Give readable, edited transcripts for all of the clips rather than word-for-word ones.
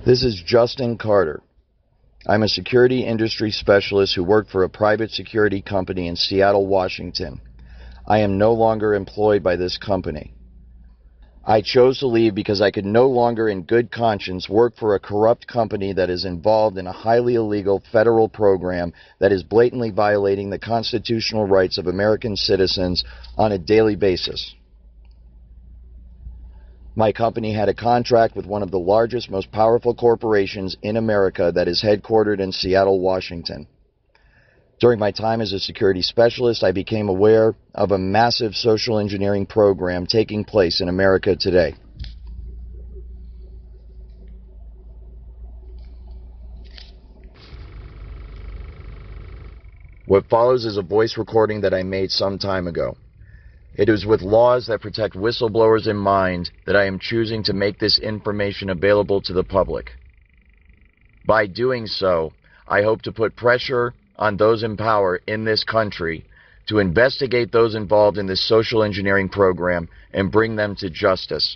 This is Justin Carter. I'm a security industry specialist who worked for a private security company in Seattle, Washington. I am no longer employed by this company. I chose to leave because I could no longer in good conscience work for a corrupt company that is involved in a highly illegal federal program that is blatantly violating the constitutional rights of American citizens on a daily basis. My company had a contract with one of the largest, most powerful corporations in America that is headquartered in Seattle, Washington. During my time as a security specialist, I became aware of a massive social engineering program taking place in America today. What follows is a voice recording that I made some time ago. It is with laws that protect whistleblowers in mind that I am choosing to make this information available to the public. By doing so, I hope to put pressure on those in power in this country to investigate those involved in this social engineering program and bring them to justice.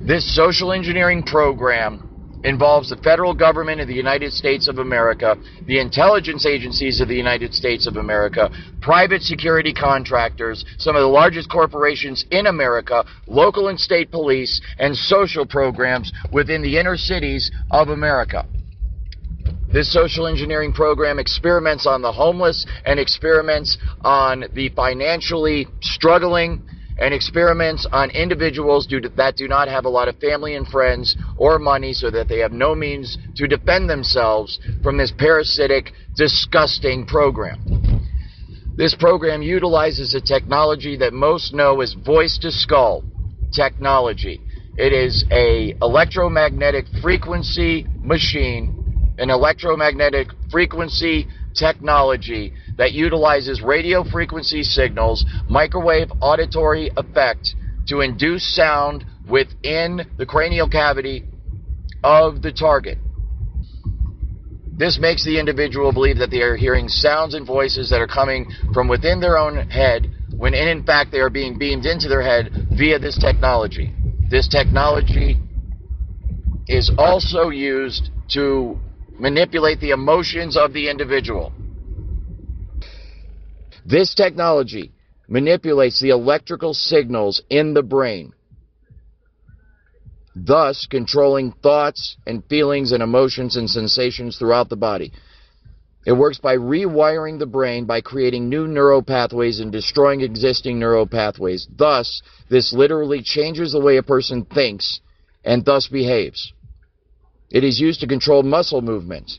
This social engineering program involves the federal government of the United States of America, the intelligence agencies of the United States of America, private security contractors, some of the largest corporations in America, local and state police, and social programs within the inner cities of America. This social engineering program experiments on the homeless and experiments on the financially struggling and experiments on individuals that do not have a lot of family and friends or money, so that they have no means to defend themselves from this parasitic, disgusting program. This program utilizes a technology that most know as voice-to-skull technology. It is an electromagnetic frequency machine, an electromagnetic frequency technology that utilizes radio frequency signals, microwave auditory effect to induce sound within the cranial cavity of the target. This makes the individual believe that they are hearing sounds and voices that are coming from within their own head, when in fact they are being beamed into their head via this technology. This technology is also used to manipulate the emotions of the individual. This technology manipulates the electrical signals in the brain, thus controlling thoughts and feelings and emotions and sensations throughout the body. It works by rewiring the brain by creating new neural pathways and destroying existing neural pathways. Thus, this literally changes the way a person thinks and thus behaves. It is used to control muscle movements.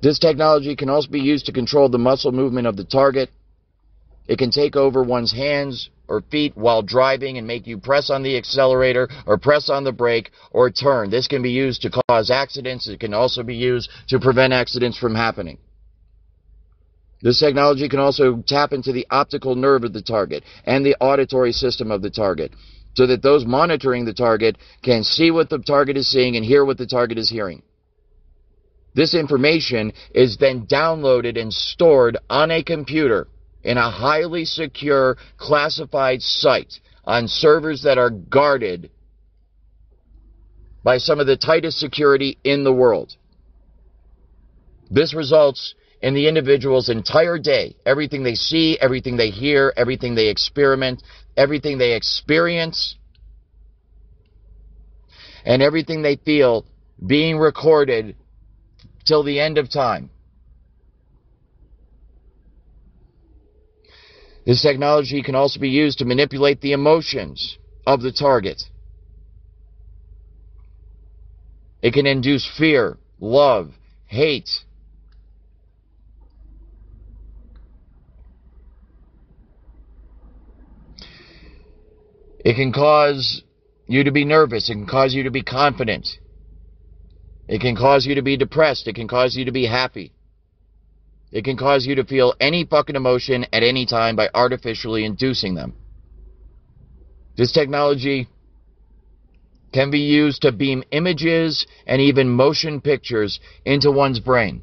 This technology can also be used to control the muscle movement of the target. It can take over one's hands or feet while driving and make you press on the accelerator or press on the brake or turn. This can be used to cause accidents. It can also be used to prevent accidents from happening. This technology can also tap into the optical nerve of the target and the auditory system of the target, so that those monitoring the target can see what the target is seeing and hear what the target is hearing. This information is then downloaded and stored on a computer in a highly secure, classified site on servers that are guarded by some of the tightest security in the world. This results in the individual's entire day, everything they see, everything they hear, everything they experiment, everything they experience, and everything they feel being recorded till the end of time. This technology can also be used to manipulate the emotions of the target. It can induce fear, love, hate. It can cause you to be nervous. It can cause you to be confident. It can cause you to be depressed. It can cause you to be happy. It can cause you to feel any fucking emotion at any time by artificially inducing them. This technology can be used to beam images and even motion pictures into one's brain.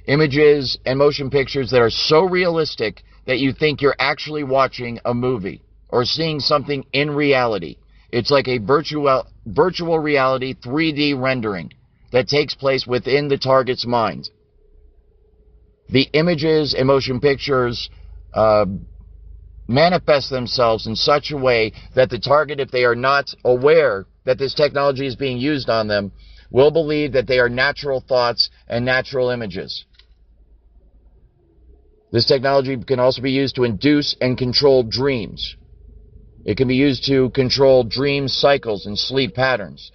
Images and motion pictures that are so realistic that you think you're actually watching a movie or seeing something in reality. It's like a virtual reality 3D rendering that takes place within the target's mind. The images and motion pictures manifest themselves in such a way that the target, if they are not aware that this technology is being used on them, will believe that they are natural thoughts and natural images. This technology can also be used to induce and control dreams. It can be used to control dream cycles and sleep patterns,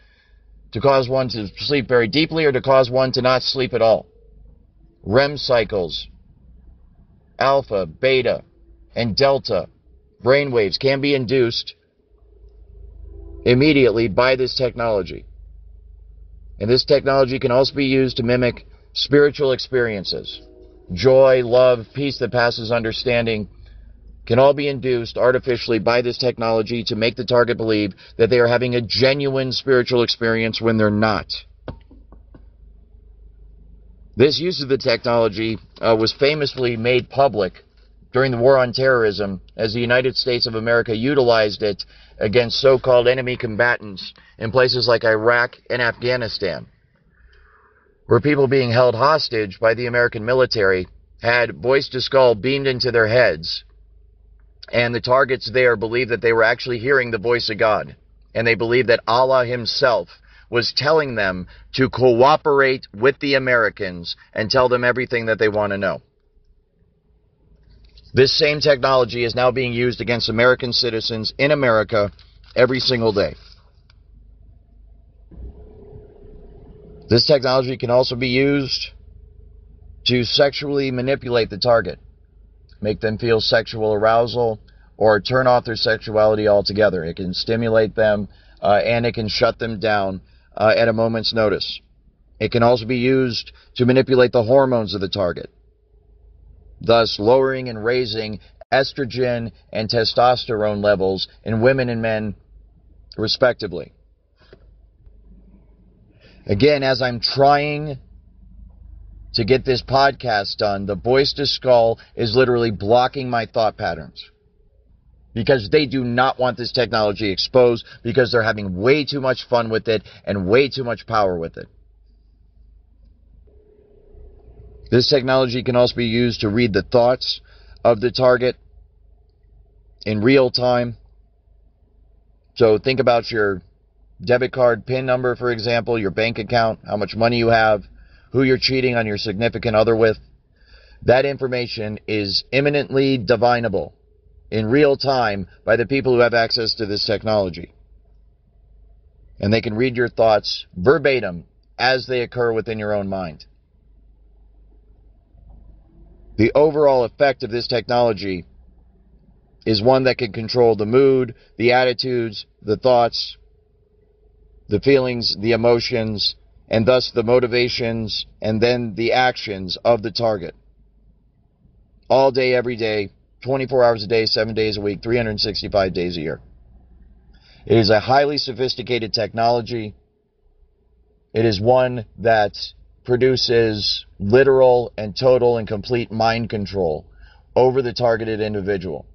to cause one to sleep very deeply or to cause one to not sleep at all. REM cycles, alpha, beta, and delta brainwaves can be induced immediately by this technology. And this technology can also be used to mimic spiritual experiences. Joy, love, peace that passes understanding can all be induced artificially by this technology to make the target believe that they are having a genuine spiritual experience when they're not. This use of the technology was famously made public during the War on Terrorism, as the United States of America utilized it against so-called enemy combatants in places like Iraq and Afghanistan, where people being held hostage by the American military had voice-to-skull beamed into their heads, and the targets there believed that they were actually hearing the voice of God, and they believed that Allah himself was telling them to cooperate with the Americans and tell them everything that they want to know. This same technology is now being used against American citizens in America every single day. This technology can also be used to sexually manipulate the target, make them feel sexual arousal, or turn off their sexuality altogether. It can stimulate them, and it can shut them down at a moment's notice. It can also be used to manipulate the hormones of the target, thus lowering and raising estrogen and testosterone levels in women and men, respectively. Again, as I'm trying to get this podcast done, the voice to skull is literally blocking my thought patterns, because they do not want this technology exposed, because they're having way too much fun with it and way too much power with it. This technology can also be used to read the thoughts of the target in real time. So think about your debit card PIN number, for example, your bank account, how much money you have, who you're cheating on your significant other with. That information is imminently divinable in real time by the people who have access to this technology. And they can read your thoughts verbatim as they occur within your own mind. The overall effect of this technology is one that can control the mood, the attitudes, the thoughts, the feelings, the emotions, and thus the motivations and then the actions of the target. All day, every day, 24 hours a day, 7 days a week, 365 days a year. It is a highly sophisticated technology. It is one that produces literal and total and complete mind control over the targeted individual.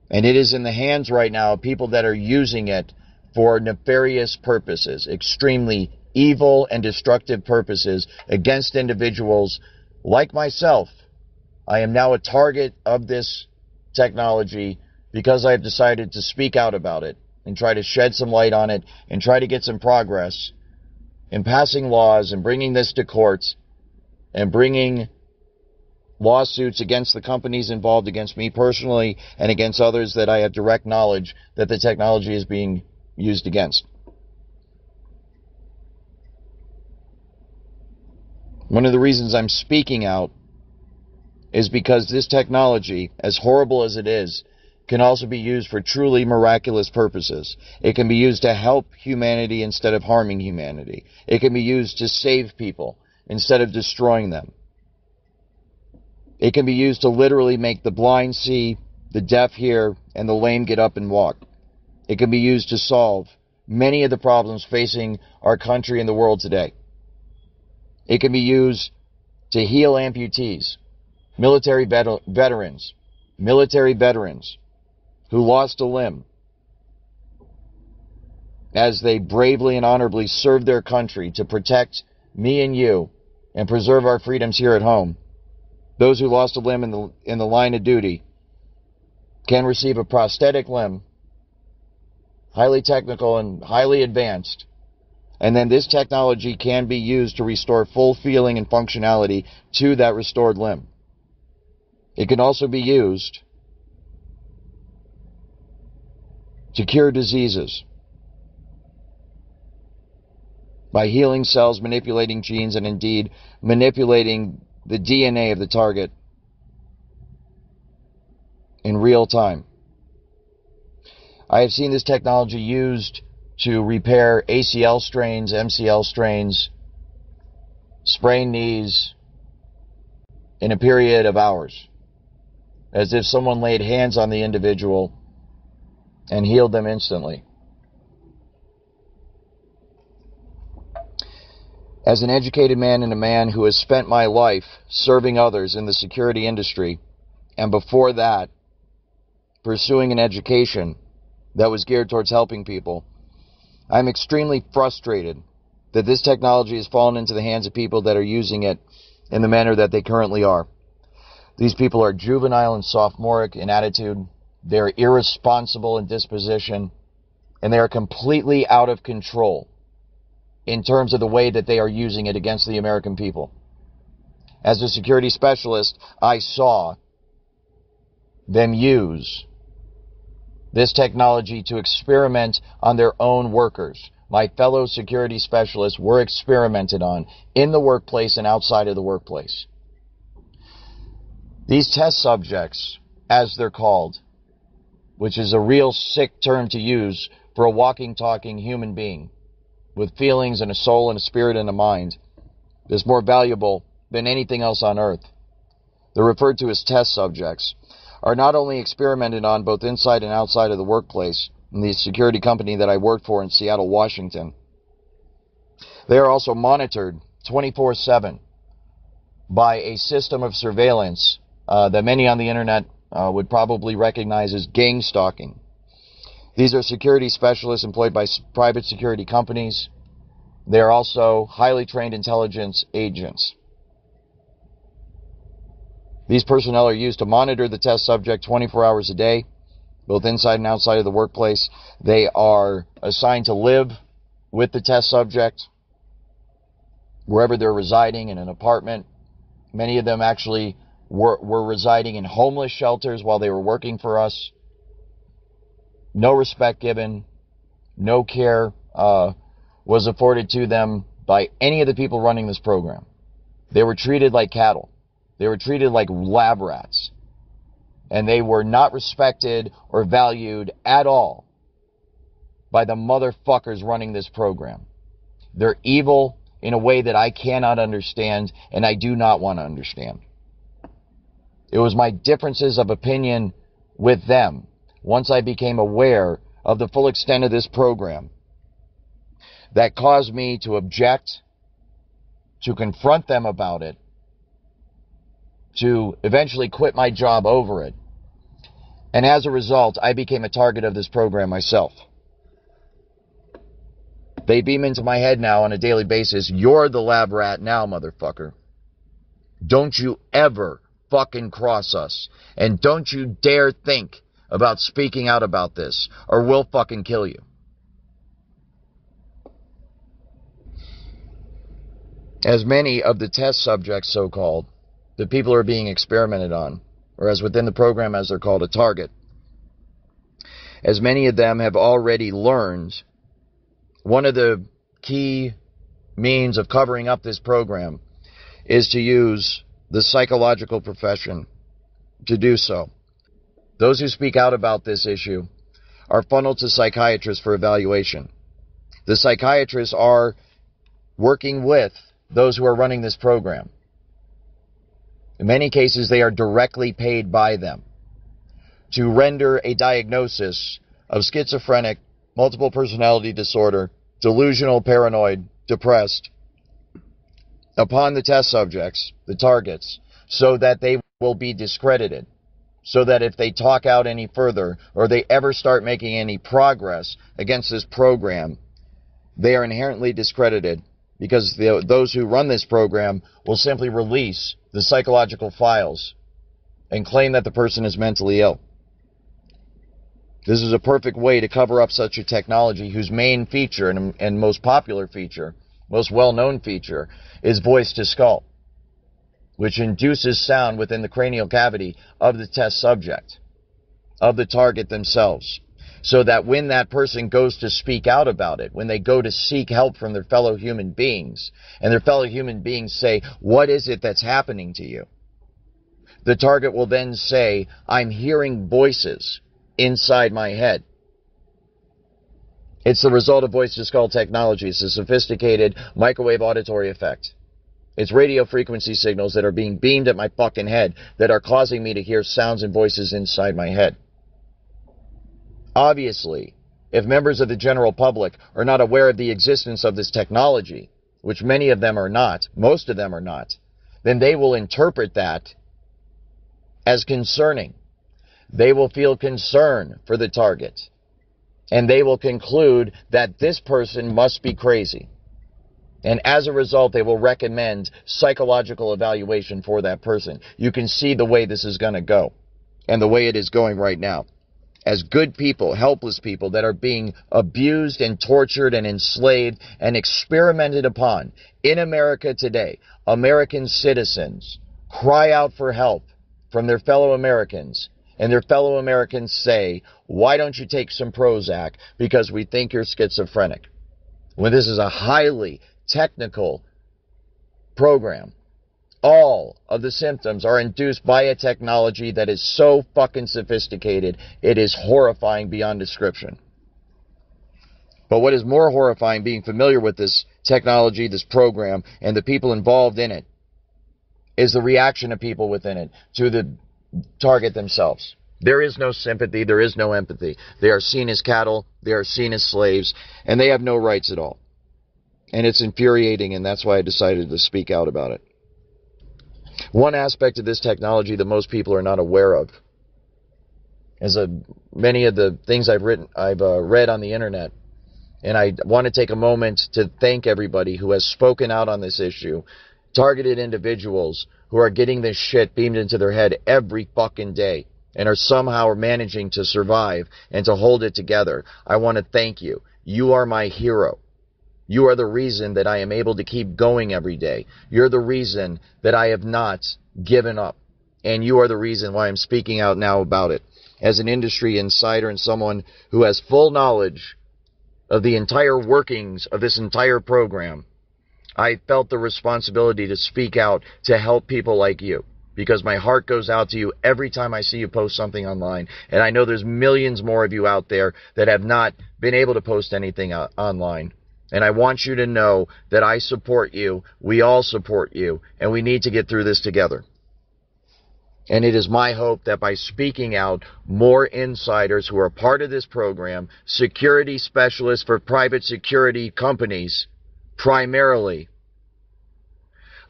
And it is in the hands right now of people that are using it for nefarious purposes, extremely evil and destructive purposes against individuals like myself. I am now a target of this technology because I've decided to speak out about it and try to shed some light on it and try to get some progress in passing laws and bringing this to courts and bringing lawsuits against the companies involved, against me personally, and against others that I have direct knowledge that the technology is being used against. One of the reasons I'm speaking out is because this technology, as horrible as it is, can also be used for truly miraculous purposes. It can be used to help humanity instead of harming humanity. It can be used to save people instead of destroying them. It can be used to literally make the blind see, the deaf hear, and the lame get up and walk. It can be used to solve many of the problems facing our country and the world today. It can be used to heal amputees. military veterans who lost a limb as they bravely and honorably served their country to protect me and you and preserve our freedoms here at home. Those who lost a limb in the line of duty can receive a prosthetic limb, highly technical and highly advanced, and then this technology can be used to restore full feeling and functionality to that restored limb. It can also be used to cure diseases by healing cells, manipulating genes, and indeed manipulating the DNA of the target in real time. I have seen this technology used to repair ACL strains, MCL strains, sprained knees in a period of hours, as if someone laid hands on the individual and healed them instantly. As an educated man and a man who has spent my life serving others in the security industry, and before that, pursuing an education that was geared towards helping people, I'm extremely frustrated that this technology has fallen into the hands of people that are using it in the manner that they currently are. These people are juvenile and sophomoric in attitude, they're irresponsible in disposition, and they are completely out of control in terms of the way that they are using it against the American people. As a security specialist, I saw them use this technology to experiment on their own workers. My fellow security specialists were experimented on in the workplace and outside of the workplace. These test subjects, as they're called, which is a real sick term to use for a walking, talking human being with feelings and a soul and a spirit and a mind, is more valuable than anything else on earth. They're referred to as test subjects, are not only experimented on both inside and outside of the workplace in the security company that I worked for in Seattle, Washington. They are also monitored 24/7 by a system of surveillance that many on the internet would probably recognize as gang stalking. These are security specialists employed by private security companies. They are also highly trained intelligence agents. These personnel are used to monitor the test subject 24 hours a day, both inside and outside of the workplace. They are assigned to live with the test subject wherever they're residing, in an apartment. Many of them actually were residing in homeless shelters while they were working for us. No respect given, no care was afforded to them by any of the people running this program. They were treated like cattle. They were treated like lab rats. And they were not respected or valued at all by the motherfuckers running this program. They're evil in a way that I cannot understand, and I do not want to understand. It was my differences of opinion with them, once I became aware of the full extent of this program, that caused me to object, to confront them about it, to eventually quit my job over it. And as a result, I became a target of this program myself. They beam into my head now on a daily basis, "You're the lab rat now, motherfucker. Don't you ever fucking cross us. And don't you dare think about speaking out about this, or we'll fucking kill you." As many of the test subjects, so-called, the people who are being experimented on, or as within the program as they're called, a target, as many of them have already learned, one of the key means of covering up this program is to use the psychological profession to do so. Those who speak out about this issue are funneled to psychiatrists for evaluation. The psychiatrists are working with those who are running this program. In many cases, they are directly paid by them to render a diagnosis of schizophrenic, multiple personality disorder, delusional, paranoid, depressed, upon the test subjects, the targets, so that they will be discredited. So that if they talk out any further or they ever start making any progress against this program, they are inherently discredited because those who run this program will simply release the psychological files and claim that the person is mentally ill. This is a perfect way to cover up such a technology whose main feature and most popular feature, most well-known feature, is voice to skull, which induces sound within the cranial cavity of the test subject, of the target themselves, so that when that person goes to speak out about it, when they go to seek help from their fellow human beings, and their fellow human beings say, "What is it that's happening to you?" the target will then say, "I'm hearing voices inside my head." It's the result of voice-to-skull technology. It's a sophisticated microwave auditory effect. It's radio frequency signals that are being beamed at my fucking head that are causing me to hear sounds and voices inside my head. Obviously, if members of the general public are not aware of the existence of this technology, which many of them are not, most of them are not, then they will interpret that as concerning. They will feel concern for the target, and they will conclude that this person must be crazy. And as a result, they will recommend psychological evaluation for that person. You can see the way this is going to go, and the way it is going right now. As good people, helpless people that are being abused and tortured and enslaved and experimented upon in America today, American citizens cry out for help from their fellow Americans, and their fellow Americans say, "Why don't you take some Prozac? Because we think you're schizophrenic." When this is a highly technical program, all of the symptoms are induced by a technology that is so fucking sophisticated, it is horrifying beyond description. But what is more horrifying, being familiar with this technology, this program, and the people involved in it, is the reaction of people within it to the target themselves. There is no sympathy, there is no empathy. They are seen as cattle, they are seen as slaves, and they have no rights at all. And it's infuriating, and that's why I decided to speak out about it. One aspect of this technology that most people are not aware of is many of the things I've read on the internet, and I want to take a moment to thank everybody who has spoken out on this issue. Targeted individuals who are getting this shit beamed into their head every fucking day and are somehow managing to survive and to hold it together. I want to thank you. You are my hero. You are the reason that I am able to keep going every day. You're the reason that I have not given up. And you are the reason why I'm speaking out now about it. As an industry insider and someone who has full knowledge of the entire workings of this entire program, I felt the responsibility to speak out to help people like you. Because my heart goes out to you every time I see you post something online. And I know there's millions more of you out there that have not been able to post anything online. And I want you to know that I support you, we all support you, and we need to get through this together. And it is my hope that by speaking out, more insiders who are part of this program, security specialists for private security companies, primarily,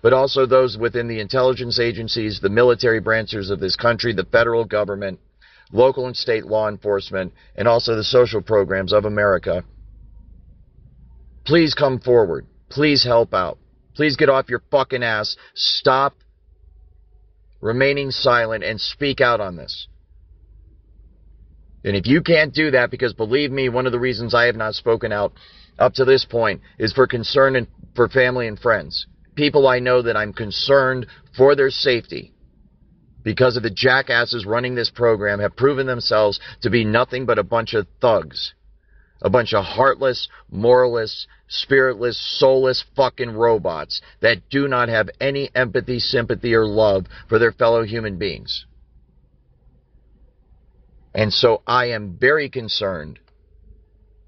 but also those within the intelligence agencies, the military branches of this country, the federal government, local and state law enforcement, and also the social programs of America, please come forward. Please help out. Please get off your fucking ass. Stop remaining silent and speak out on this. And if you can't do that, because believe me, one of the reasons I have not spoken out up to this point is for concern and for family and friends. People I know that I'm concerned for their safety because of the jackasses running this program have proven themselves to be nothing but a bunch of thugs. A bunch of heartless, moralless, spiritless, soulless fucking robots that do not have any empathy, sympathy, or love for their fellow human beings. And so I am very concerned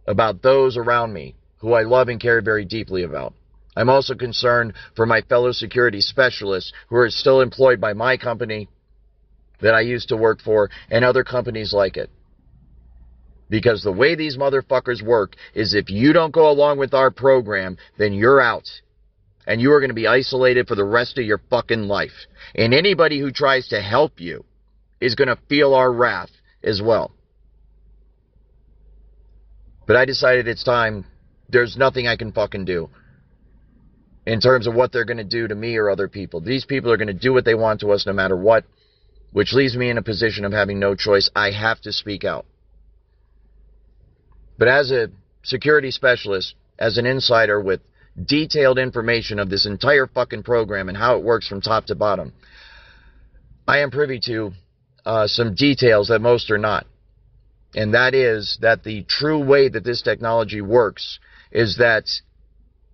about those around me who I love and care very deeply about. I'm also concerned for my fellow security specialists who are still employed by my company that I used to work for and other companies like it. Because the way these motherfuckers work is if you don't go along with our program, then you're out. and you are going to be isolated for the rest of your fucking life. And anybody who tries to help you is going to feel our wrath as well. But I decided it's time. There's nothing I can fucking do in terms of what they're going to do to me or other people. These people are going to do what they want to us no matter what, which leaves me in a position of having no choice. I have to speak out. But as a security specialist, as an insider with detailed information of this entire fucking program and how it works from top to bottom, I am privy to some details that most are not. And that is that the true way that this technology works is that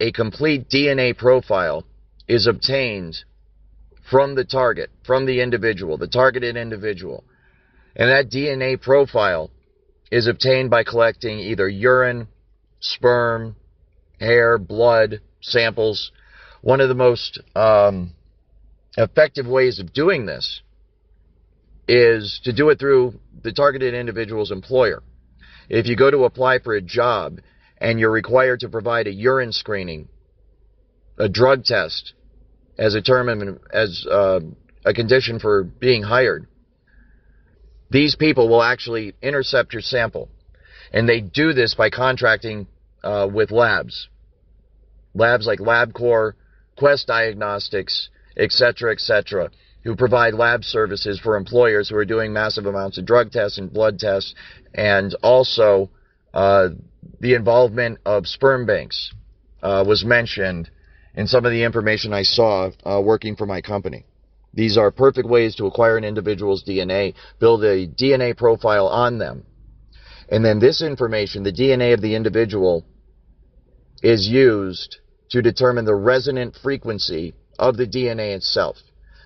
a complete DNA profile is obtained from the target, from the individual, the targeted individual. And that DNA profile is obtained by collecting either urine, sperm, hair, blood samples. One of the most effective ways of doing this is to do it through the targeted individual's employer. If you go to apply for a job and you're required to provide a urine screening, a drug test as a condition for being hired, these people will actually intercept your sample. And they do this by contracting with labs. Labs like LabCorp, Quest Diagnostics, etc., who provide lab services for employers who are doing massive amounts of drug tests and blood tests, and also the involvement of sperm banks was mentioned in some of the information I saw working for my company. These are perfect ways to acquire an individual's DNA, build a DNA profile on them, and then this information, the DNA of the individual, is used to determine the resonant frequency of the DNA itself.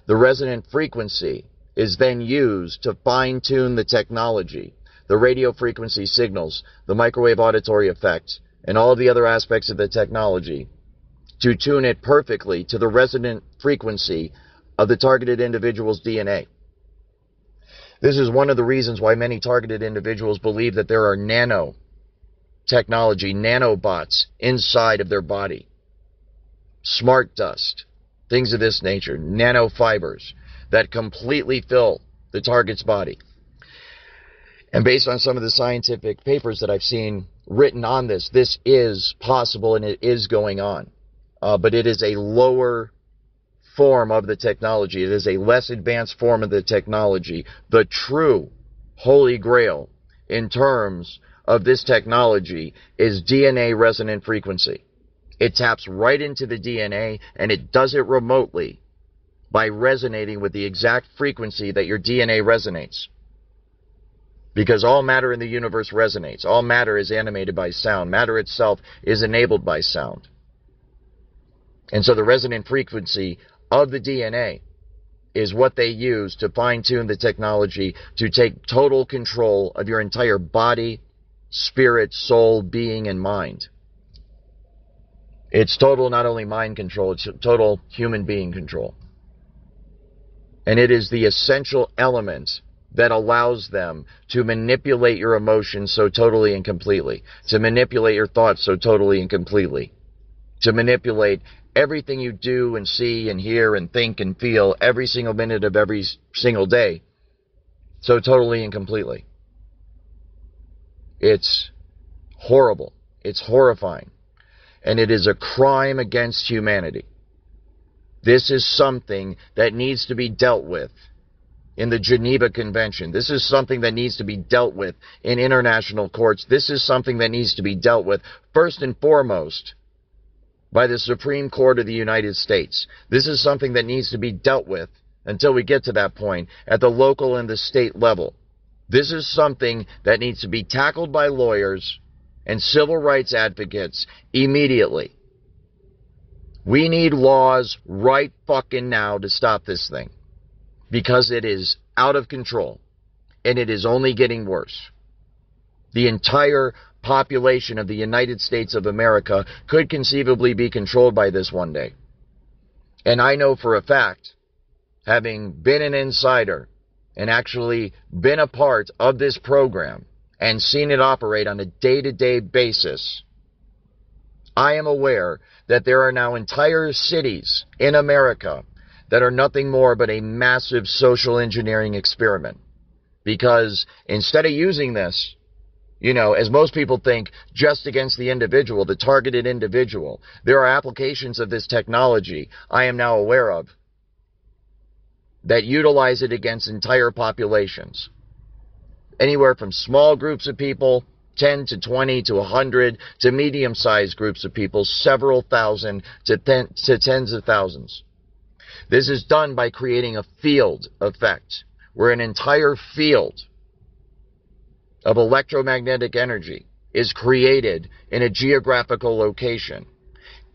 The resonant frequency is then used to fine-tune the technology, the radio frequency signals, the microwave auditory effect, and all of the other aspects of the technology to tune it perfectly to the resonant frequency of the targeted individual's DNA. This is one of the reasons why many targeted individuals believe that there are nanotechnology, nanobots inside of their body. Smart dust, things of this nature, nanofibers that completely fill the target's body. And based on some of the scientific papers that I've seen written on this, this is possible and it is going on. But it is a lower form of the technology. It is a less advanced form of the technology. The true holy grail in terms of this technology is DNA resonant frequency. It taps right into the DNA, and it does it remotely by resonating with the exact frequency that your DNA resonates. Because all matter in the universe resonates. All matter is animated by sound. Matter itself is enabled by sound. And so the resonant frequency of the DNA is what they use to fine-tune the technology to take total control of your entire body, spirit, soul, being, and mind. It's total not only mind control, it's total human being control. And it is the essential element that allows them to manipulate your emotions so totally and completely, to manipulate your thoughts so totally and completely, to manipulate everything you do and see and hear and think and feel every single minute of every single day so totally and completely. It's horrible. It's horrifying. And it is a crime against humanity. This is something that needs to be dealt with in the Geneva Convention. This is something that needs to be dealt with in international courts. This is something that needs to be dealt with first and foremost by the Supreme Court of the United States. This is something that needs to be dealt with until we get to that point at the local and the state level. This is something that needs to be tackled by lawyers and civil rights advocates immediately. We need laws right fucking now to stop this thing, because it is out of control and it is only getting worse. The entire population of the United States of America could conceivably be controlled by this one day. And I know for a fact, having been an insider and actually been a part of this program and seen it operate on a day-to-day basis, I am aware that there are now entire cities in America that are nothing more but a massive social engineering experiment. Because instead of using this, as most people think, just against the individual, the targeted individual, there are applications of this technology I am now aware of that utilize it against entire populations. Anywhere from small groups of people, 10 to 20 to 100, to medium-sized groups of people, several thousand to tens of thousands. This is done by creating a field effect, where an entire field of electromagnetic energy is created in a geographical location.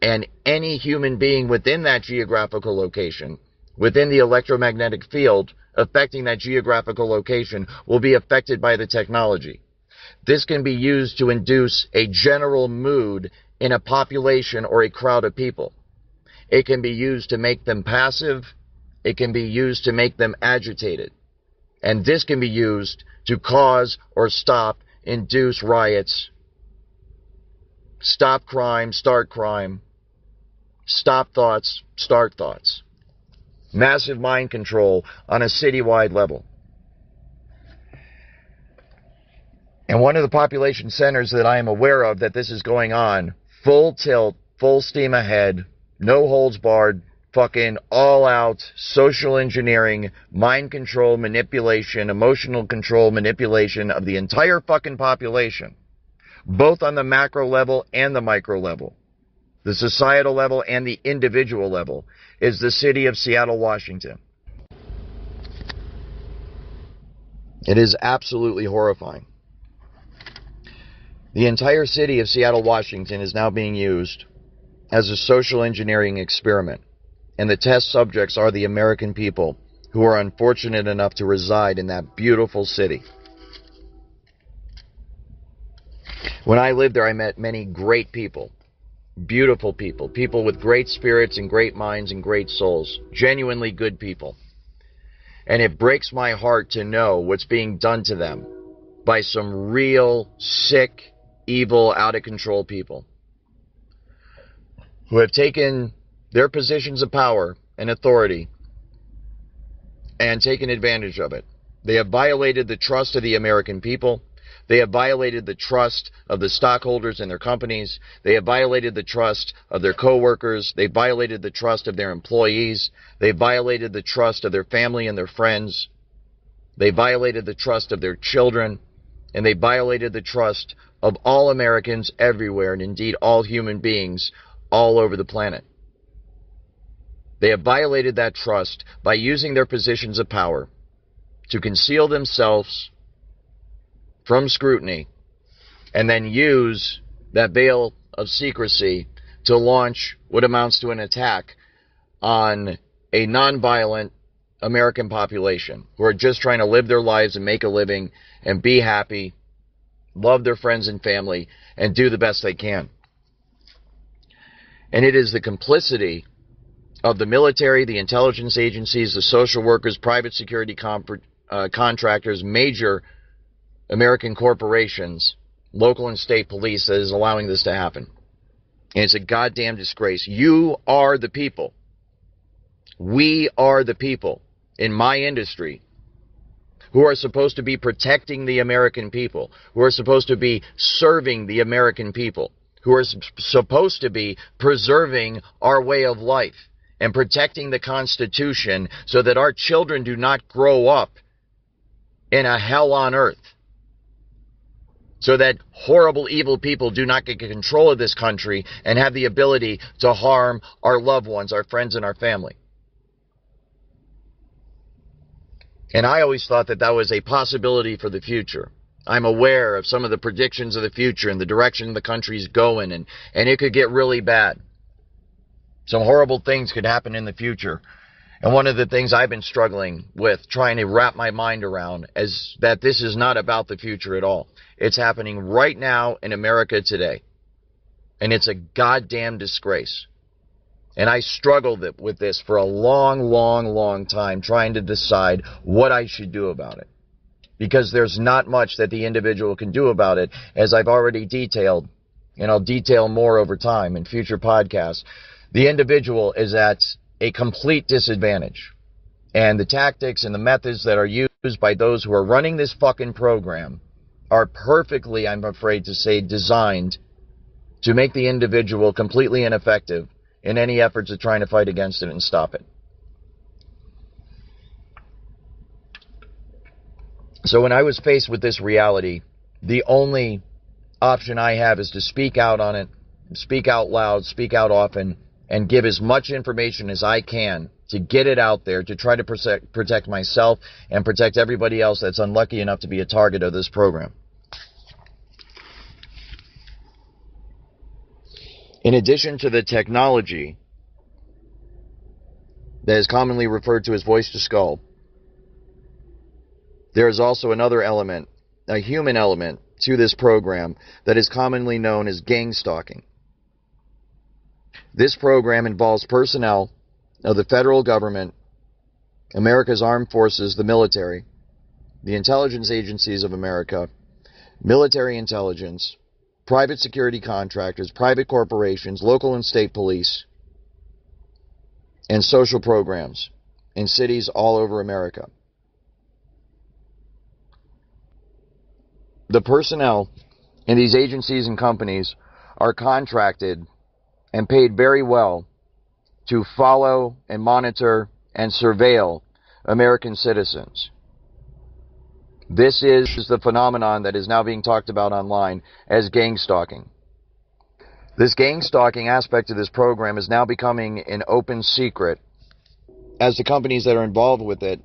And any human being within that geographical location, within the electromagnetic field affecting that geographical location, will be affected by the technology. This can be used to induce a general mood in a population or a crowd of people. It can be used to make them passive. It can be used to make them agitated. And this can be used to cause or stop, induce riots, stop crime, start crime, stop thoughts, start thoughts. Massive mind control on a citywide level. And one of the population centers that I am aware of that this is going on, full tilt, full steam ahead, no holds barred, fucking all out social engineering, mind control, manipulation, emotional control, manipulation of the entire fucking population, both on the macro level and the micro level, the societal level and the individual level, is the city of Seattle, Washington. It is absolutely horrifying. The entire city of Seattle, Washington is now being used as a social engineering experiment. And the test subjects are the American people who are unfortunate enough to reside in that beautiful city. When I lived there, I met many great people, beautiful people, people with great spirits and great minds and great souls, genuinely good people. And it breaks my heart to know what's being done to them by some real, sick, evil, out-of-control people who have taken their positions of power and authority and taken advantage of it. They have violated the trust of the American people. They have violated the trust of the stockholders in their companies. They have violated the trust of their co-workers. They violated the trust of their employees. They violated the trust of their family and their friends. They violated the trust of their children. And they violated the trust of all Americans everywhere, and indeed all human beings all over the planet. They have violated that trust by using their positions of power to conceal themselves from scrutiny and then use that veil of secrecy to launch what amounts to an attack on a nonviolent American population who are just trying to live their lives and make a living and be happy, love their friends and family, and do the best they can. And it is the complicity of the military, the intelligence agencies, the social workers, private security contractors, major American corporations, local and state police that is allowing this to happen. And it's a goddamn disgrace. You are the people. We are the people in my industry who are supposed to be protecting the American people, who are supposed to be serving the American people, who are supposed to be preserving our way of life and protecting the Constitution so that our children do not grow up in a hell on earth, so that horrible, evil people do not get control of this country and have the ability to harm our loved ones, our friends, and our family. And I always thought that that was a possibility for the future. I'm aware of some of the predictions of the future and the direction the country's going, and it could get really bad. Some horrible things could happen in the future. And one of the things I've been struggling with, trying to wrap my mind around, is that this is not about the future at all. It's happening right now in America today. And it's a goddamn disgrace. And I struggled with this for a long time, trying to decide what I should do about it. Because there's not much that the individual can do about it, as I've already detailed and I'll detail more over time in future podcasts, the individual is at a complete disadvantage. And the tactics and the methods that are used by those who are running this fucking program are perfectly, I'm afraid to say, designed to make the individual completely ineffective in any efforts of trying to fight against it and stop it. So when I was faced with this reality, the only option I have is to speak out on it, speak out loud, speak out often, and give as much information as I can to get it out there, to try to protect myself and protect everybody else that's unlucky enough to be a target of this program. In addition to the technology that is commonly referred to as voice to skull, there is also another element, a human element, to this program that is commonly known as gang stalking. This program involves personnel of the federal government, America's armed forces, the military, the intelligence agencies of America, military intelligence, private security contractors, private corporations, local and state police, and social programs in cities all over America. The personnel in these agencies and companies are contracted and paid very well to follow and monitor and surveil American citizens. This is the phenomenon that is now being talked about online as gang stalking. This gang stalking aspect of this program is now becoming an open secret, as the companies that are involved with it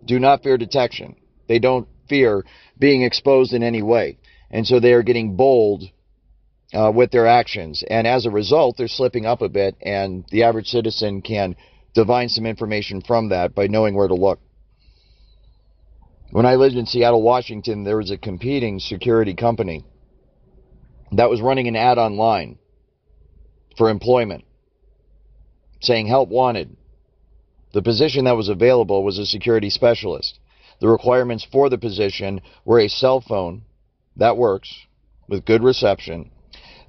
do not fear detection. They don't fear being exposed in any way. And so they are getting bold with their actions. And as a result, they're slipping up a bit, and the average citizen can divine some information from that by knowing where to look. When I lived in Seattle, Washington, there was a competing security company that was running an ad online for employment, saying help wanted. The position that was available was a security specialist. The requirements for the position were a cell phone that works with good reception.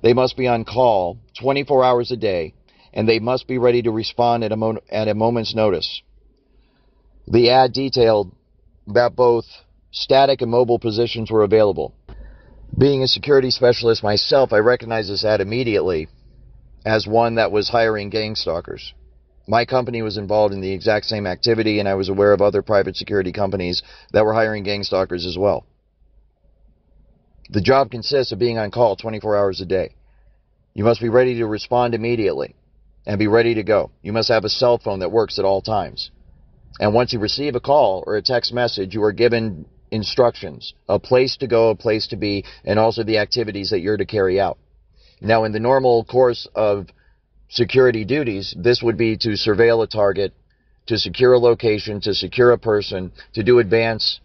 They must be on call 24 hours a day, and they must be ready to respond at a moment's notice. The ad detailed that both static and mobile positions were available. Being a security specialist myself, I recognized this ad immediately as one that was hiring gang stalkers. My company was involved in the exact same activity, and I was aware of other private security companies that were hiring gang stalkers as well. The job consists of being on call 24 hours a day. You must be ready to respond immediately and be ready to go. You must have a cell phone that works at all times. And once you receive a call or a text message, you are given instructions, a place to go, a place to be, and also the activities that you're to carry out. Now, in the normal course of security duties, this would be to surveil a target, to secure a location, to secure a person, to do advance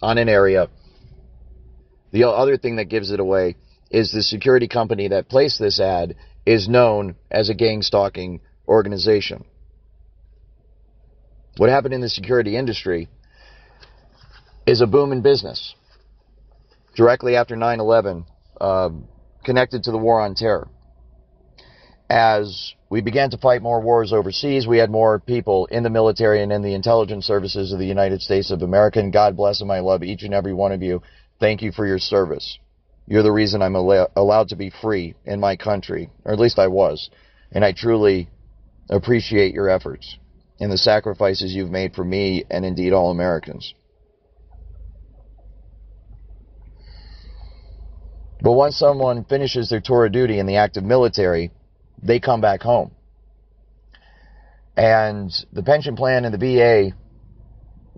on an area. The other thing that gives it away is the security company that placed this ad is known as a gang stalking organization. What happened in the security industry is a boom in business directly after 9/11, connected to the war on terror. As we began to fight more wars overseas, we had more people in the military and in the intelligence services of the United States of America, and God bless them. I love each and every one of you. Thank you for your service. You're the reason I'm allowed to be free in my country, or at least I was, and I truly appreciate your efforts and the sacrifices you've made for me and indeed all Americans. But once someone finishes their tour of duty in the active military, they come back home. And the pension plan and the VA,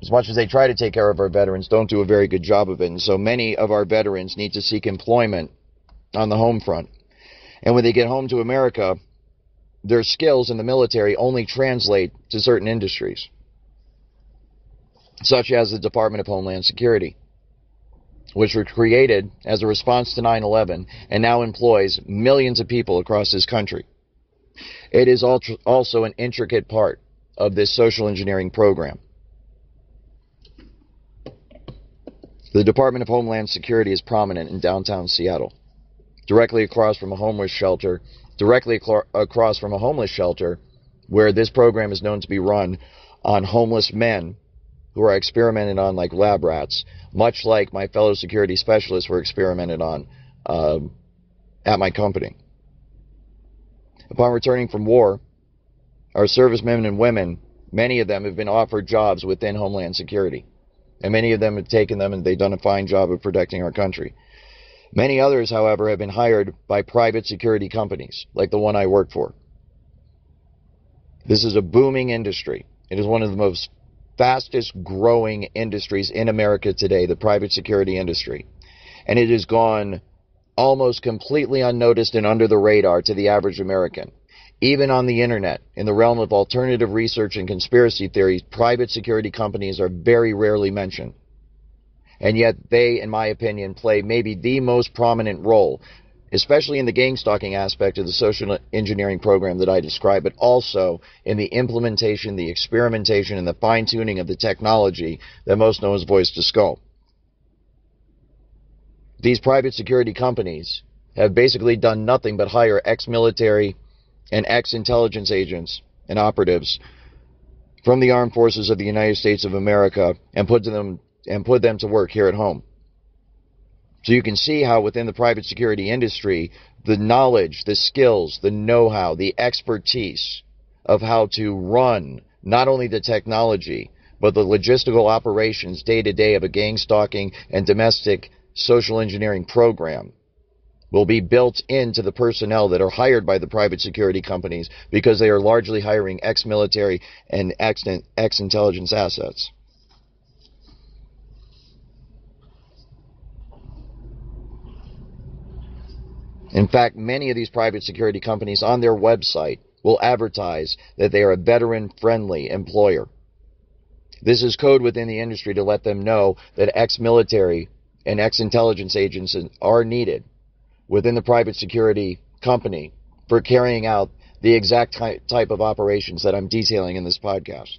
as much as they try to take care of our veterans, don't do a very good job of it. And so many of our veterans need to seek employment on the home front. And when they get home to America, their skills in the military only translate to certain industries, such as the Department of Homeland Security, which were created as a response to 9/11 and now employs millions of people across this country. It is also an intricate part of this social engineering program. The Department of Homeland Security is prominent in downtown Seattle. directly across from a homeless shelter, where this program is known to be run on homeless men who are experimented on like lab rats, much like my fellow security specialists were experimented on at my company. Upon returning from war, our servicemen and women, many of them have been offered jobs within Homeland Security. And many of them have taken them and they've done a fine job of protecting our country. Many others, however, have been hired by private security companies, like the one I work for. This is a booming industry. It is one of the most fastest growing industries in America today, the private security industry. And it has gone almost completely unnoticed and under the radar to the average American. Even on the internet, in the realm of alternative research and conspiracy theories, private security companies are very rarely mentioned. And yet they, in my opinion, play maybe the most prominent role, especially in the gang stalking aspect of the social engineering program that I described, but also in the implementation, the experimentation, and the fine-tuning of the technology that most know as voice to skull. These private security companies have basically done nothing but hire ex-military and ex-intelligence agents and operatives from the armed forces of the United States of America and put them to work here at home. So you can see how within the private security industry, the knowledge, the skills, the know-how, the expertise of how to run not only the technology, but the logistical operations day-to-day of a gang stalking and domestic social engineering program will be built into the personnel that are hired by the private security companies because they are largely hiring ex-military and ex-intelligence assets. In fact, many of these private security companies on their website will advertise that they are a veteran-friendly employer. This is code within the industry to let them know that ex-military and ex-intelligence agents are needed within the private security company for carrying out the exact type of operations that I'm detailing in this podcast.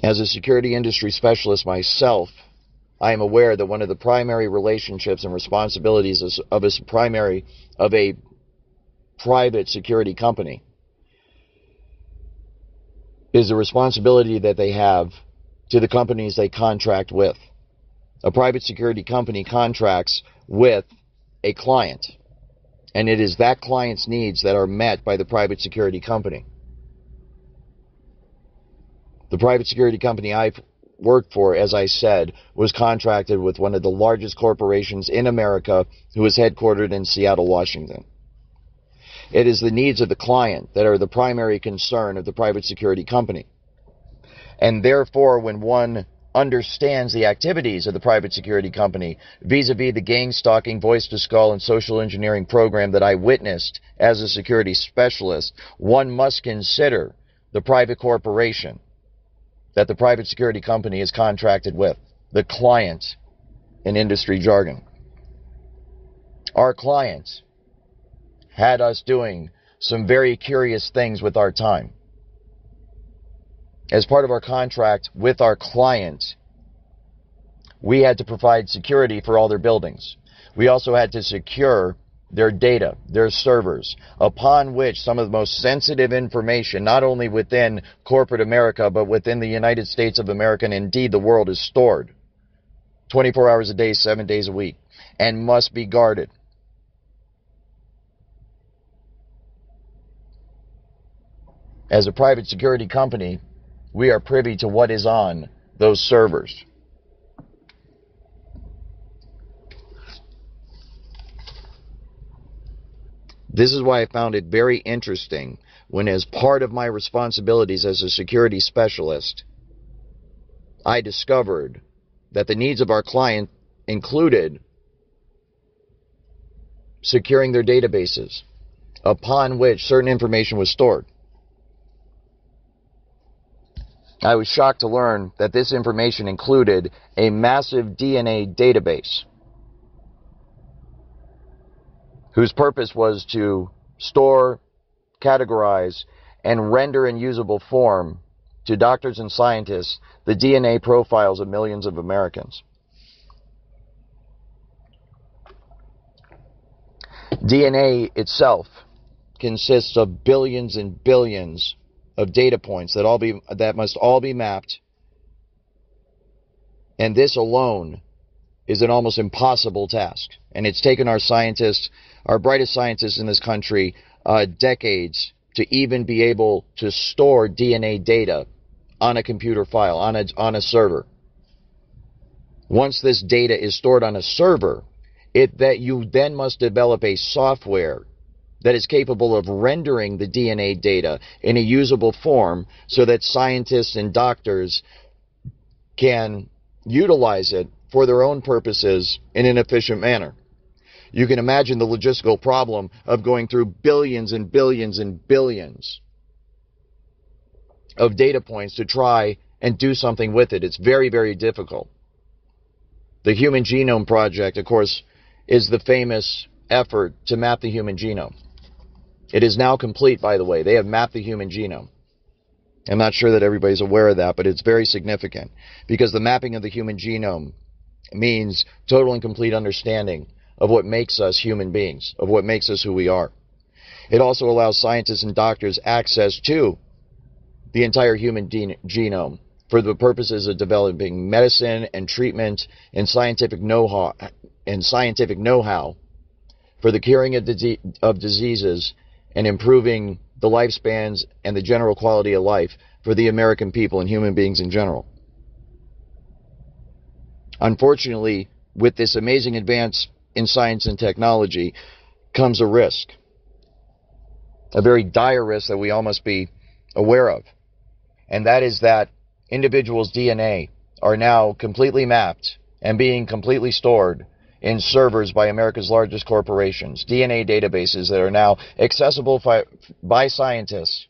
As a security industry specialist myself, I am aware that one of the primary relationships and responsibilities of a private security company is the responsibility that they have to the companies they contract with. A private security company contracts with a client, and it is that client's needs that are met by the private security company. The private security company I worked for, as I said, was contracted with one of the largest corporations in America who is headquartered in Seattle, Washington. It is the needs of the client that are the primary concern of the private security company. And therefore, when one understands the activities of the private security company vis-a-vis the gang stalking, voice to skull, and social engineering program that I witnessed as a security specialist, one must consider the private corporation that the private security company is contracted with, the client in industry jargon. Our clients had us doing some very curious things with our time. As part of our contract with our client, we had to provide security for all their buildings. We also had to secure their data, their servers, upon which some of the most sensitive information, not only within corporate America, but within the United States of America, and indeed the world, is stored 24 hours a day, 7 days a week, and must be guarded. As a private security company, we are privy to what is on those servers. This is why I found it very interesting when, as part of my responsibilities as a security specialist, I discovered that the needs of our client included securing their databases, upon which certain information was stored. I was shocked to learn that this information included a massive DNA database whose purpose was to store, categorize, and render in usable form to doctors and scientists the DNA profiles of millions of Americans. DNA itself consists of billions and billions of data points that must all be mapped, and this alone is an almost impossible task. And it's taken our scientists, our brightest scientists in this country, decades to even be able to store DNA data on a computer file, on a server. Once this data is stored on a server, you then must develop a software that is capable of rendering the DNA data in a usable form so that scientists and doctors can utilize it for their own purposes in an efficient manner. You can imagine the logistical problem of going through billions and billions and billions of data points to try and do something with it. It's very, very difficult. The Human Genome Project, of course, is the famous effort to map the human genome. It is now complete, by the way. They have mapped the human genome. I'm not sure that everybody's aware of that, but it's very significant because the mapping of the human genome means total and complete understanding of what makes us human beings, of what makes us who we are. It also allows scientists and doctors access to the entire human genome for the purposes of developing medicine and treatment and scientific know-how for the curing of diseases and improving the lifespans and the general quality of life for the American people and human beings in general. Unfortunately, with this amazing advance in science and technology comes a risk, a very dire risk that we all must be aware of, and that is that individuals' DNA are now completely mapped and being completely stored in servers by America's largest corporations, DNA databases that are now accessible by scientists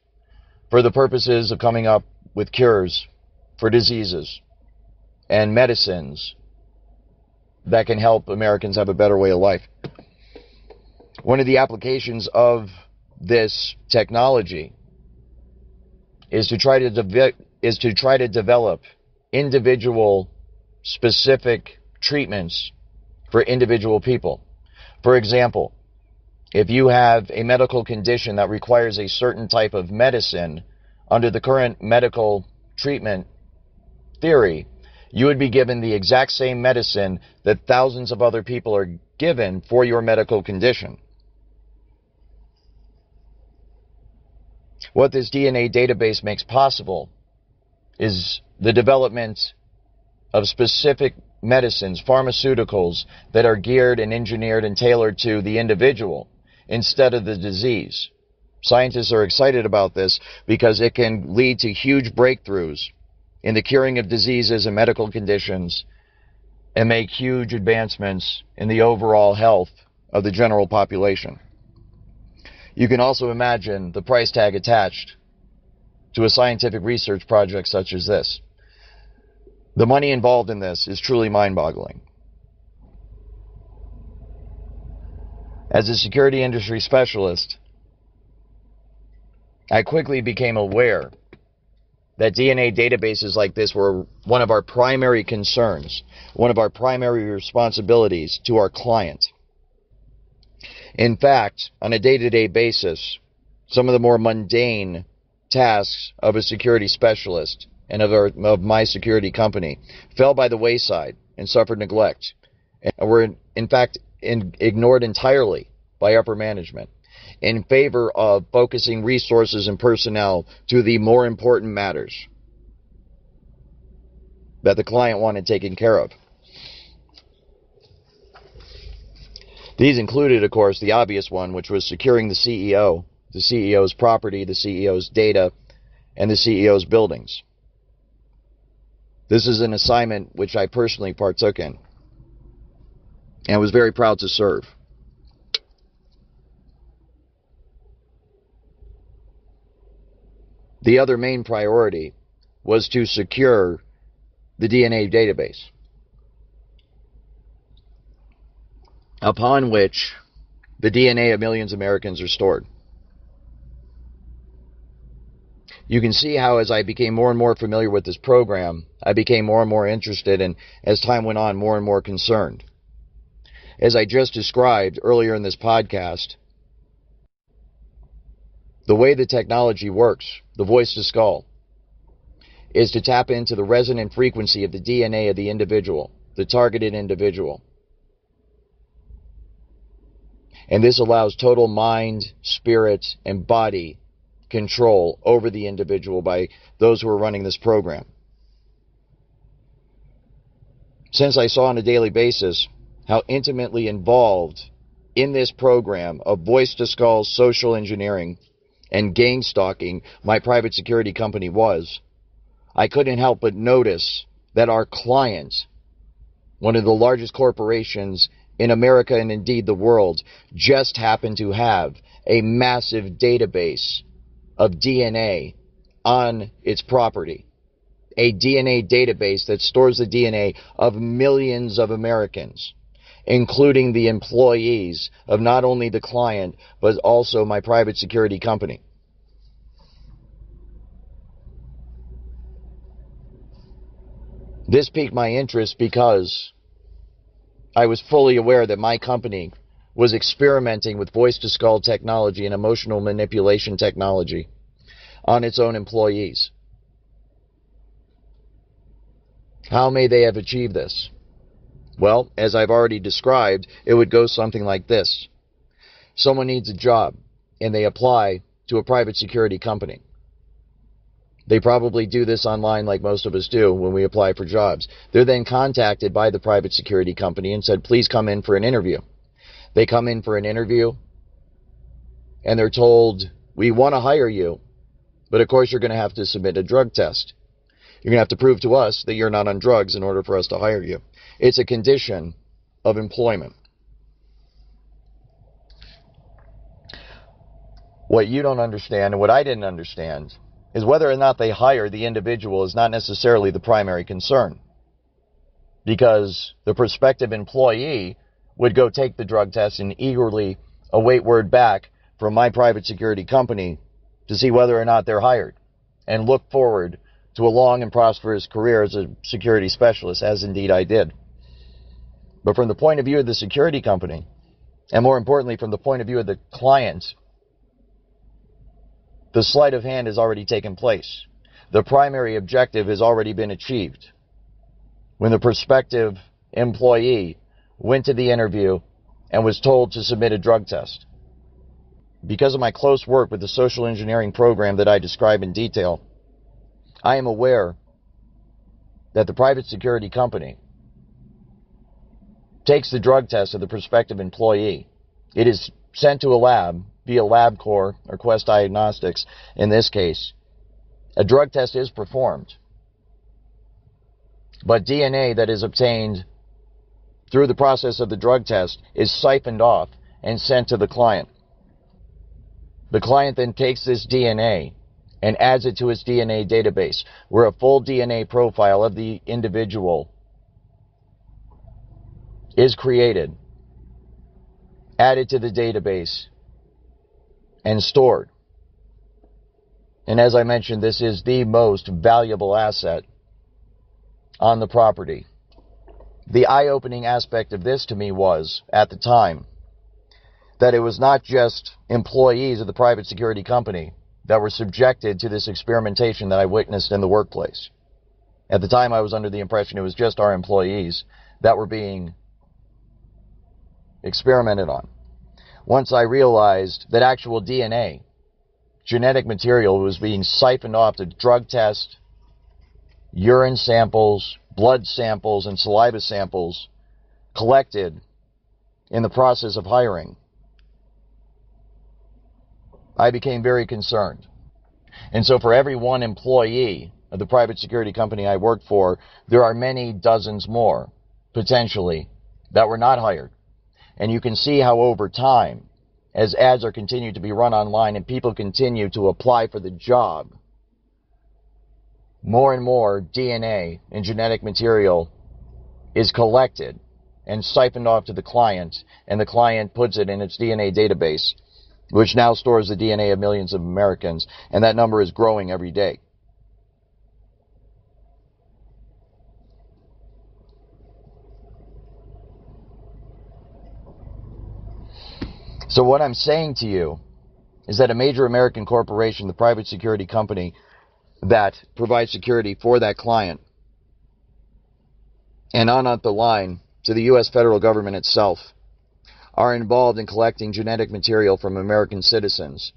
for the purposes of coming up with cures for diseases and medicines that can help Americans have a better way of life. One of the applications of this technology is to try to develop individual specific treatments for individual people. For example, if you have a medical condition that requires a certain type of medicine under the current medical treatment theory, you would be given the exact same medicine that thousands of other people are given for your medical condition. What this DNA database makes possible is the development of specific medicines, pharmaceuticals that are geared and engineered and tailored to the individual instead of the disease. Scientists are excited about this because it can lead to huge breakthroughs in the curing of diseases and medical conditions and make huge advancements in the overall health of the general population. You can also imagine the price tag attached to a scientific research project such as this. The money involved in this is truly mind-boggling. As a security industry specialist, I quickly became aware that DNA databases like this were one of our primary concerns, one of our primary responsibilities to our client. In fact, on a day-to-day basis, some of the more mundane tasks of a security specialist and of my security company fell by the wayside and suffered neglect, and were in fact ignored entirely by upper management in favor of focusing resources and personnel to the more important matters that the client wanted taken care of. These included, of course, the obvious one, which was securing the CEO's property, the CEO's data, and the CEO's buildings. This is an assignment which I personally partook in and was very proud to serve. The other main priority was to secure the DNA database, upon which the DNA of millions of Americans are stored. You can see how as I became more and more familiar with this program, I became more and more interested and, as time went on, more and more concerned. As I just described earlier in this podcast, the way the technology works, the voice to skull, is to tap into the resonant frequency of the DNA of the individual, the targeted individual. And this allows total mind, spirit, and body control over the individual by those who are running this program. Since I saw on a daily basis how intimately involved in this program of voice to skull social engineering and gang stalking my private security company was, I couldn't help but notice that our client, one of the largest corporations in America and indeed the world, just happened to have a massive database of DNA on its property. A DNA database that stores the DNA of millions of Americans, including the employees of not only the client, but also my private security company. This piqued my interest because I was fully aware that my company was experimenting with voice-to-skull technology and emotional manipulation technology on its own employees. How may they have achieved this? Well, as I've already described, it would go something like this. Someone needs a job, and they apply to a private security company. They probably do this online like most of us do when we apply for jobs. They're then contacted by the private security company and said, please come in for an interview. They come in for an interview, and they're told, we want to hire you, but of course you're going to have to submit a drug test. You're going to have to prove to us that you're not on drugs in order for us to hire you. It's a condition of employment. What you don't understand, and what I didn't understand, is whether or not they hire the individual is not necessarily the primary concern. Because the prospective employee would go take the drug test and eagerly await word back from my private security company to see whether or not they're hired, and look forward to a long and prosperous career as a security specialist, as indeed I did. But from the point of view of the security company, and more importantly from the point of view of the client, the sleight of hand has already taken place. The primary objective has already been achieved. When the prospective employee went to the interview and was told to submit a drug test. Because of my close work with the social engineering program that I describe in detail, I am aware that the private security company takes the drug test of the prospective employee. It is sent to a lab via LabCorp or Quest Diagnostics in this case. A drug test is performed, but DNA that is obtained through the process of the drug test is siphoned off and sent to the client. The client then takes this DNA and adds it to his DNA database, where a full DNA profile of the individual is created, added to the database, and stored. And as I mentioned, this is the most valuable asset on the property. The eye-opening aspect of this to me was, at the time, that it was not just employees of the private security company that were subjected to this experimentation that I witnessed in the workplace. At the time, I was under the impression it was just our employees that were being experimented on. Once I realized that actual DNA, genetic material, was being siphoned off to drug tests, urine samples, blood samples, and saliva samples collected in the process of hiring, I became very concerned. And so for every one employee of the private security company I worked for, there are many dozens more, potentially, that were not hired. And you can see how over time, as ads are continued to be run online and people continue to apply for the job, more and more DNA and genetic material is collected and siphoned off to the client, and the client puts it in its DNA database which now stores the DNA of millions of Americans, and that number is growing every day. So what I'm saying to you is that a major American corporation, the private security company that provides security for that client, and on up the line to the U.S. federal government itself, are involved in collecting genetic material from American citizens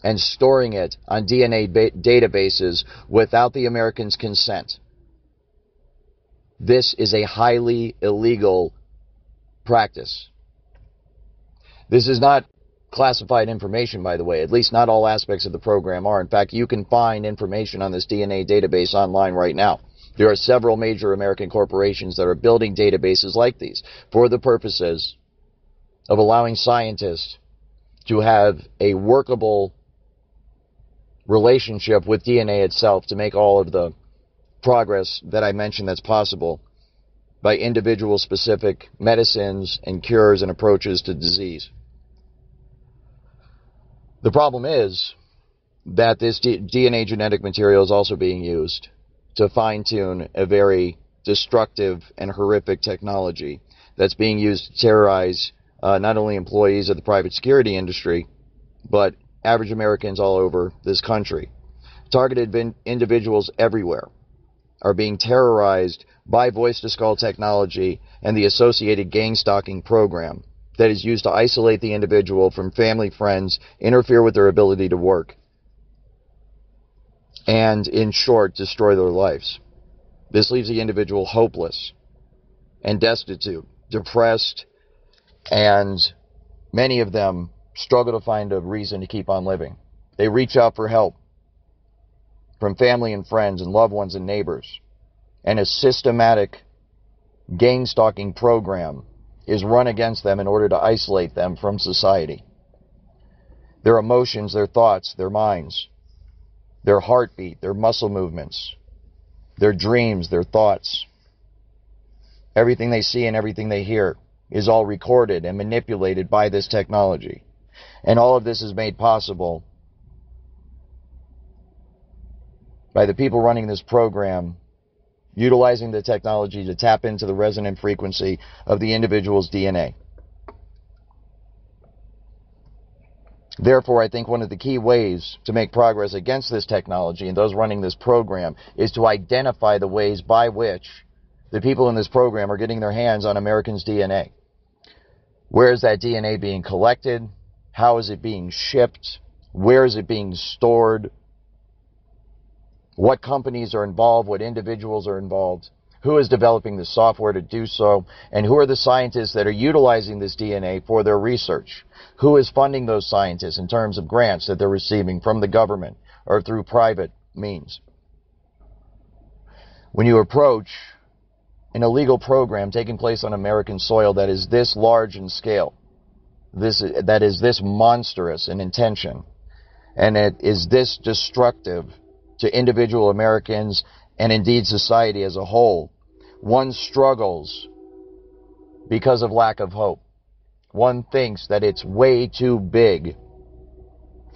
and storing it on DNA databases without the Americans' consent. This is a highly illegal practice. This is not classified information, by the way. At least not all aspects of the program are. In fact, you can find information on this DNA database online right now. There are several major American corporations that are building databases like these for the purposes of allowing scientists to have a workable relationship with DNA itself to make all of the progress that I mentioned that's possible by individual-specific medicines and cures and approaches to disease. The problem is that this DNA genetic material is also being used to fine-tune a very destructive and horrific technology that's being used to terrorize not only employees of the private security industry, but average Americans all over this country. Targeted individuals everywhere are being terrorized by voice-to-skull technology and the associated gang-stalking program that is used to isolate the individual from family, friends, interfere with their ability to work, and, in short, destroy their lives. This leaves the individual hopeless and destitute, depressed, and many of them struggle to find a reason to keep on living. They reach out for help from family and friends and loved ones and neighbors, and a systematic gang-stalking program is run against them in order to isolate them from society. Their emotions, their thoughts, their minds, their heartbeat, their muscle movements, their dreams, their thoughts, everything they see and everything they hear is all recorded and manipulated by this technology. And all of this is made possible by the people running this program utilizing the technology to tap into the resonant frequency of the individual's DNA. Therefore, I think one of the key ways to make progress against this technology and those running this program is to identify the ways by which the people in this program are getting their hands on Americans' DNA. Where is that DNA being collected? How is it being shipped? Where is it being stored? What companies are involved? What individuals are involved? Who is developing the software to do so? And who are the scientists that are utilizing this DNA for their research? Who is funding those scientists in terms of grants that they're receiving from the government or through private means? When you approach an illegal program taking place on American soil that is this large in scale, that is this monstrous in intention, and it is this destructive to individual Americans and indeed society as a whole, one struggles because of lack of hope. One thinks that it's way too big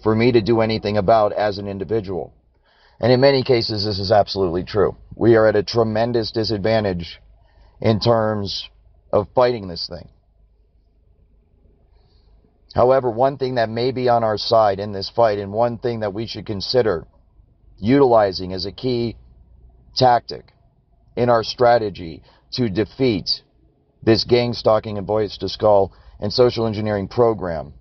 for me to do anything about as an individual. And in many cases, this is absolutely true. We are at a tremendous disadvantage in terms of fighting this thing. However, one thing that may be on our side in this fight, and one thing that we should consider utilizing as a key tactic in our strategy to defeat this gang stalking and voice-to-skull and social engineering program,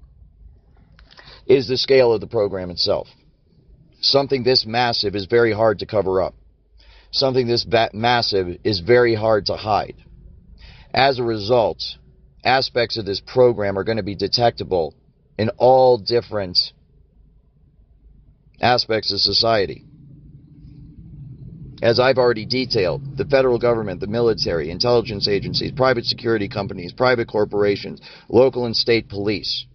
is the scale of the program itself. Something this massive is very hard to cover up. Something this massive is very hard to hide. As a result, aspects of this program are going to be detectable in all different aspects of society. As I've already detailed, the federal government, the military, intelligence agencies, private security companies, private corporations, local and state police,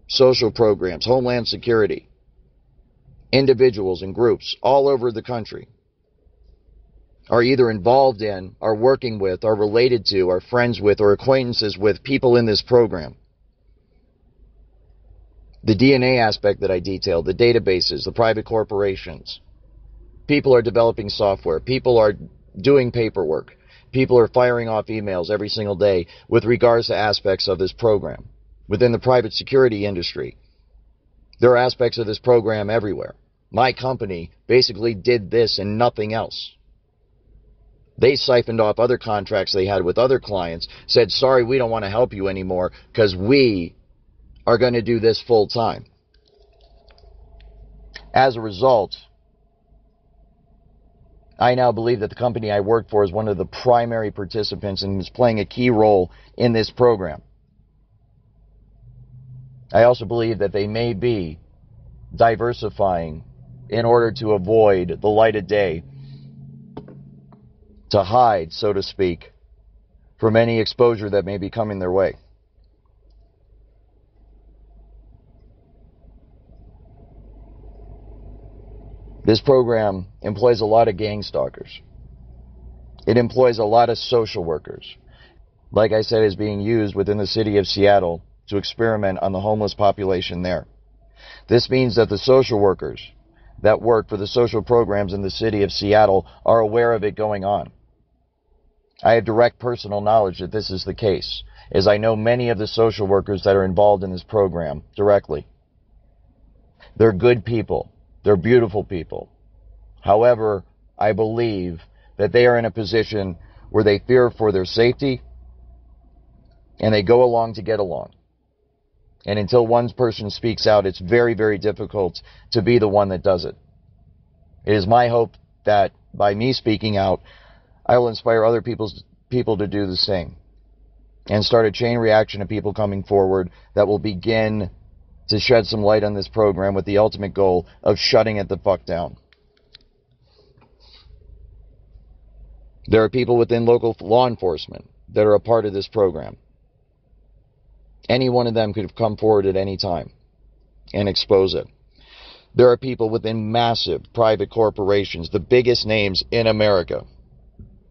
social programs, homeland security, individuals and groups all over the country are either involved in, are working with, are related to, are friends with, or acquaintances with people in this program. The DNA aspect that I detailed, the databases, the private corporations. People are developing software. People are doing paperwork. People are firing off emails every single day with regards to aspects of this program. Within the private security industry, there are aspects of this program everywhere. My company basically did this and nothing else. They siphoned off other contracts they had with other clients, said, sorry, we don't want to help you anymore because we are going to do this full time. As a result, I now believe that the company I work for is one of the primary participants and is playing a key role in this program. I also believe that they may be diversifying in order to avoid the light of day, to hide, so to speak, from any exposure that may be coming their way. This program employs a lot of gangstalkers. It employs a lot of social workers. Like I said, is being used within the city of Seattle to experiment on the homeless population there. This means that the social workers that work for the social programs in the city of Seattle are aware of it going on. I have direct personal knowledge that this is the case, as I know many of the social workers that are involved in this program directly. They're good people. They're beautiful people. However, I believe that they are in a position where they fear for their safety and they go along to get along. And until one person speaks out, it's very, very difficult to be the one that does it. It is my hope that by me speaking out, I will inspire other people to do the same and start a chain reaction of people coming forward that will begin to shed some light on this program with the ultimate goal of shutting it the fuck down. There are people within local law enforcement that are a part of this program. Any one of them could have come forward at any time and expose it. There are people within massive private corporations, the biggest names in America.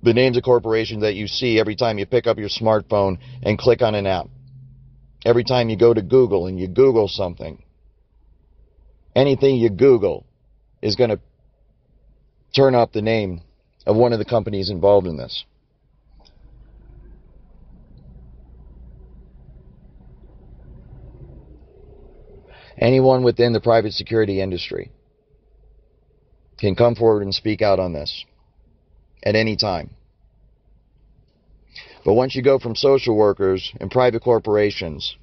The names of corporations that you see every time you pick up your smartphone and click on an app. Every time you go to Google and you Google something. Anything you Google is going to turn up the name of one of the companies involved in this. Anyone within the private security industry can come forward and speak out on this at any time. But once you go from social workers and private corporations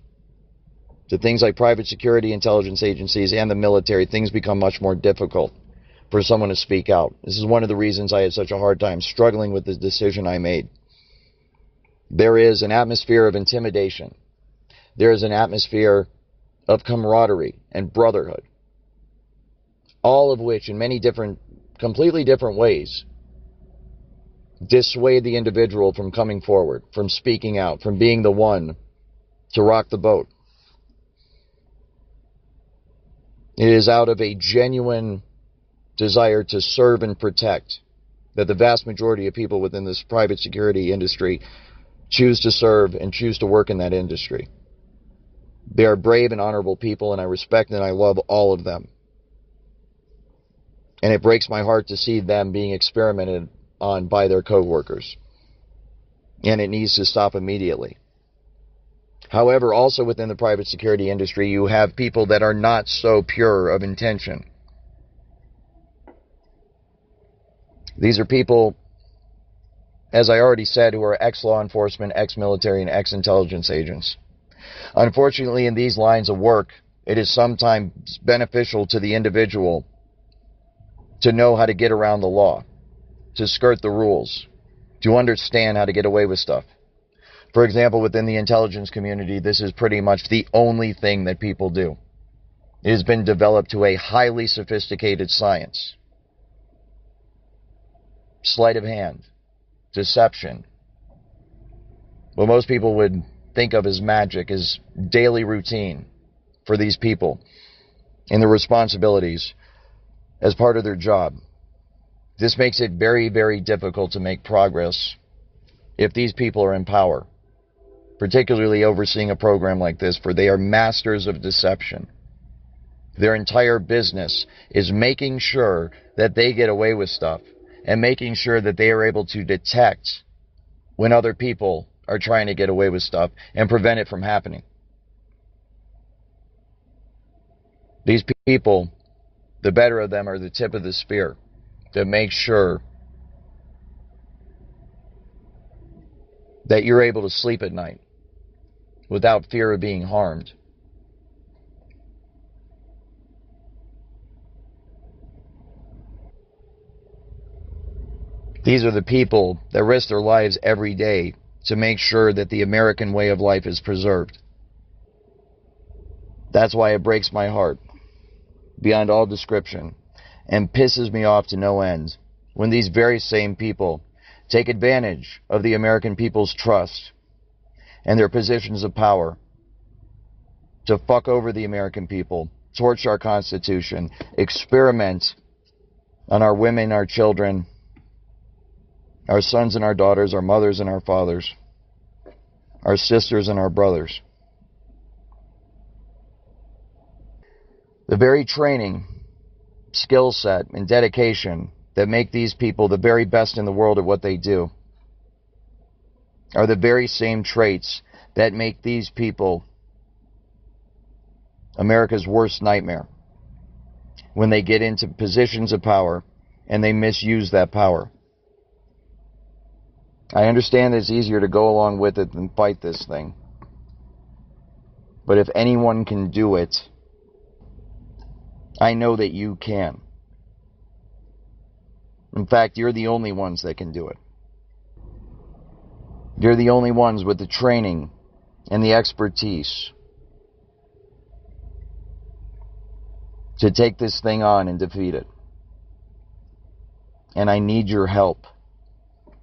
to things like private security intelligence agencies and the military, things become much more difficult for someone to speak out. This is one of the reasons I had such a hard time struggling with the decision I made. There is an atmosphere of intimidation. There is an atmosphere of camaraderie and brotherhood. All of which, in many different, completely different ways, dissuade the individual from coming forward, from speaking out, from being the one to rock the boat. It is out of a genuine desire to serve and protect that the vast majority of people within this private security industry choose to serve and choose to work in that industry. They are brave and honorable people, and I respect and I love all of them. And it breaks my heart to see them being experimented on by their co-workers. And it needs to stop immediately. However, also within the private security industry, you have people that are not so pure of intention. These are people, as I already said, who are ex-law enforcement, ex-military, and ex-intelligence agents. Unfortunately, in these lines of work, it is sometimes beneficial to the individual to know how to get around the law, to skirt the rules, to understand how to get away with stuff. For example, within the intelligence community, this is pretty much the only thing that people do. It has been developed to a highly sophisticated science. Sleight of hand, deception. What most people would think of as magic is daily routine for these people and their responsibilities as part of their job. This makes it very, very difficult to make progress if these people are in power, particularly overseeing a program like this, for they are masters of deception. Their entire business is making sure that they get away with stuff and making sure that they are able to detect when other people are trying to get away with stuff and prevent it from happening. These people, the better of them, are the tip of the spear that makes sure that you're able to sleep at night without fear of being harmed. These are the people that risk their lives every day to make sure that the American way of life is preserved. That's why it breaks my heart beyond all description and pisses me off to no end when these very same people take advantage of the American people's trust and their positions of power to fuck over the American people, torch our Constitution, experiment on our women, our children, our sons and our daughters, our mothers and our fathers, our sisters and our brothers. The very training, skill set, and dedication that make these people the very best in the world at what they do are the very same traits that make these people America's worst nightmare when they get into positions of power and they misuse that power. I understand it's easier to go along with it than fight this thing. But if anyone can do it, I know that you can. In fact, you're the only ones that can do it. You're the only ones with the training and the expertise to take this thing on and defeat it. And I need your help.